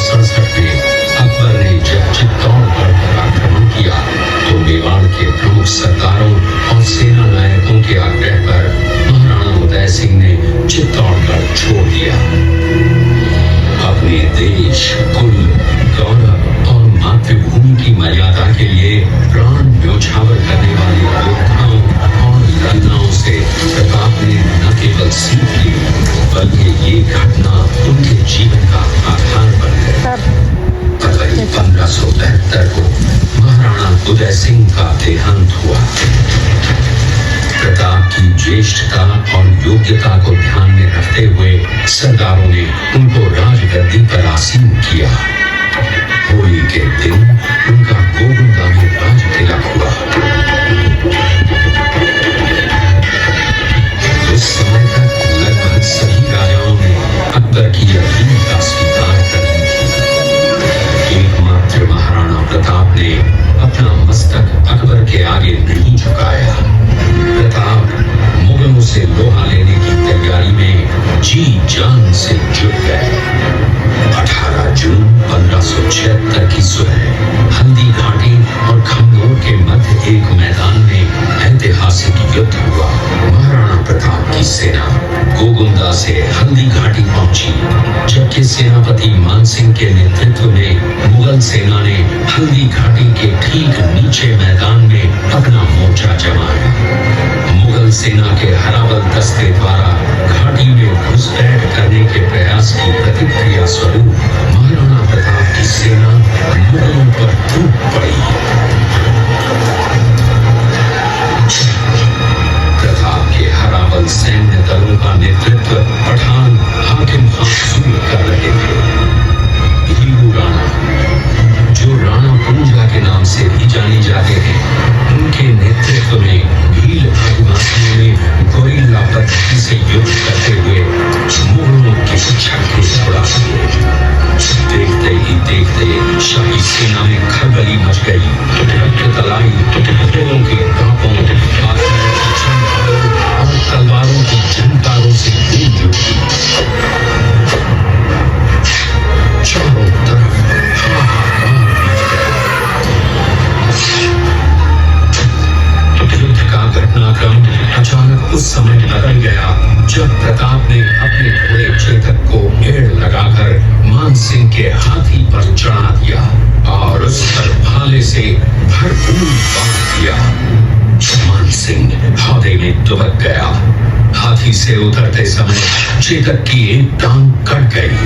1867 में अकबर ने जब चित्तौड़गढ़ पर आक्रमण किया तो मेवाड़ के प्रमुख सरदारों और सेना नायकों के आग्रह पर महाराणा उदय सिंह ने चित्तौड़गढ़ छोड़ दिया। अपने देश, कुल, गौरव और मातृभूमि की मर्यादा के लिए प्राण न्योछावर करने वाले योद्धाओं और लड़नाओं से प्रताप ने न केवल सीख ली बल्कि ये घटना उनके जीवन का आधार बन गई। फरवरी 1573 को महाराणा उदय सिंह का देहांत हुआ। प्रताप की ज्येष्ठता और योग्यता को ध्यान में रखते हुए सरदारों ने उनको राजगद्दी पर आसीन किया। होली के दिन उनका गोगुंदा में राज तिलक हुआ। उस समय तक लगभग सभी राजाओं ने अकबर की अधीनता स्वीकार कर ली थी। एकमात्र महाराणा प्रताप ने अपना मस्तक अकबर के आगे नहीं झुकाया। प्रताप मुगलों से लोहा लेने की तैयारी में जी जान से जुट गए। 18 जून 1576 की सुबह हल्दी घाटी और खमनोर के मध्य एक मैदान में ऐतिहासिक युद्ध हुआ। महाराणा प्रताप की सेना गोगुंदा से हल्दी घाटी पहुंची, जबकि सेनापति मानसिंह के नेतृत्व में मुगल सेना ने हल्दी घाटी के ठीक नीचे मैदान में अपना मोर्चा जमाया। मुगल सेना के हराबल दस्ते द्वारा घाटी में घुसपैठ करने के प्रयास की प्रतिक्रिया स्वरूप महाराणा प्रताप की सेना मुगलों पर टूट पड़ी। प्रताप के हराबल सैन्य दलों का नेतृत्व पठान हाकिम खान कर रहे थे। भीलू राणा, जो राणा पूंजा के नाम से भी जाने जाते हैं, उनके नेतृत्व में भील आदिवासियों ने गोरिल्ला पद्धति से युद्ध करते हुए मुगलों के छक्के छुड़ा दिए। देखते ही देखते शाही सेना में खलबली मच गई। तलाई घोड़ों के दांतों और तलवारों की झंकारों से गूंज उठी। चारों तरफ युद्ध का घटनाक्रम अचानक उस समय बदल गया जब प्रताप ने अपने घोड़े चेतक को घेर लगाकर मानसिंह के हाथी पर चढ़ा दिया और उस पर भाले से भरपूर बांध दिया। मानसिंह हौदे में दुबक गया। हाथी से उतरते समय चेतक की एक टांग कट गई।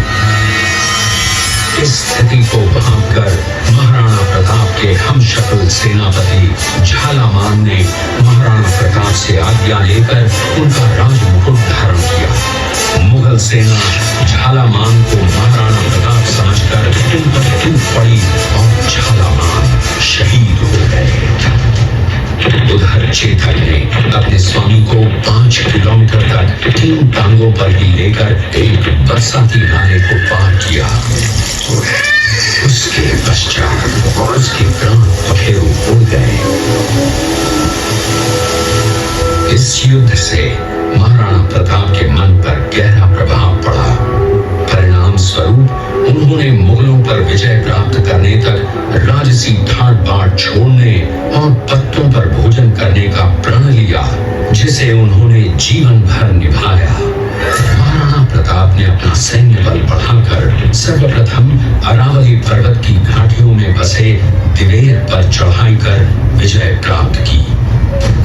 इस स्थिति को भांपकर महाराणा प्रताप के हमशक्ल सेनापति झालामान ने महाराणा प्रताप से आज्ञा लेकर उनका राजमुकुट धारण किया। मुगल सेना झालामान को महाराणा प्रताप समझकर उन पर टूट पड़ी और झालामान शहीद हो गए। उधर चेतक ने अपने स्वामी को 5 किलोमीटर तक 3 टांगों पर ही लेकर एक बरसाती नाले को पार किया। उसके पश्चात उसके प्राण पखेरु उड़ गए। इस युद्ध से महाराणा प्रताप के मन पर गहरा प्रभाव पड़ा। परिणाम स्वरूप उन्होंने मुगलों पर विजय प्राप्त करने तक राजसी ठाट बाट छोड़ने और पत्तों पर भोजन करने का प्रण लिया, जिसे उन्होंने जीवन भर निभाया। महाराणा प्रताप ने अपना सैन्य बल बढ़ाकर सर्वप्रथम अरावली पर्वत की घाटियों में बसे दिवेर पर चढ़ाई कर विजय प्राप्त की।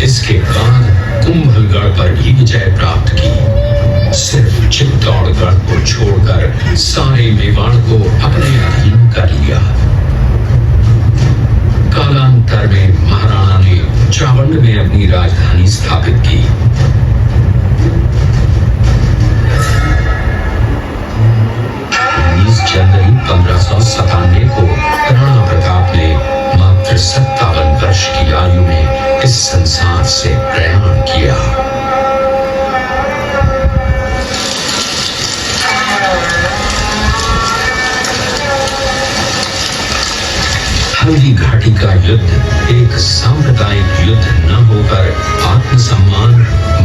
इसके बाद कुंभलगढ़ पर भी विजय प्राप्त की। सिर्फ चित्तौड़गढ़ को छोड़कर सारे मेवाड़ को अपने अधीन कर लिया। कालांतर में महाराणा ने चावंड में अपनी राजधानी स्थापित की। 19 जनवरी 1597 को राणा प्रताप ने मात्र 57 वर्ष की आयु में इस संसार से प्रयाण किया। हल्दी घाटी का युद्ध एक सांप्रदायिक युद्ध न होकर आत्मसम्मान,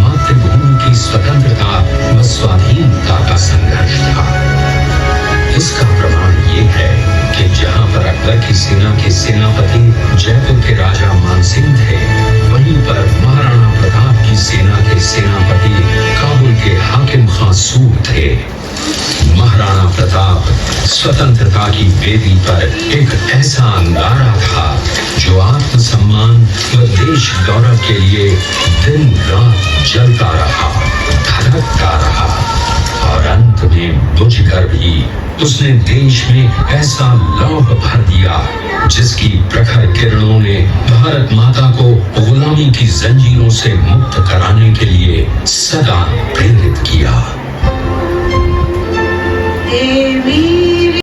मातृभूमि की स्वतंत्रता व स्वाधीनता का संघर्ष था। इसका प्रमाण ये है कि जहां पर अकबर की सेना के सेनापति जयपुर के राजा मानसिंह थे, वहीं पर महाराणा प्रताप की सेना के सेनापति काबुल के हाकिम खां सूर थे। महाराणा प्रताप स्वतंत्रता की वेदी पर एक ऐसा अंगारा था जो आत्मसम्मान व देश गौरव के लिए दिन रात जलता रहा, धड़कता रहा, और अंत में बुझकर भी उसने देश में ऐसा लौह भर दिया जिसकी प्रखर किरणों ने भारत माता को गुलामी की जंजीरों से मुक्त कराने के लिए सदा प्रेरित किया। देवी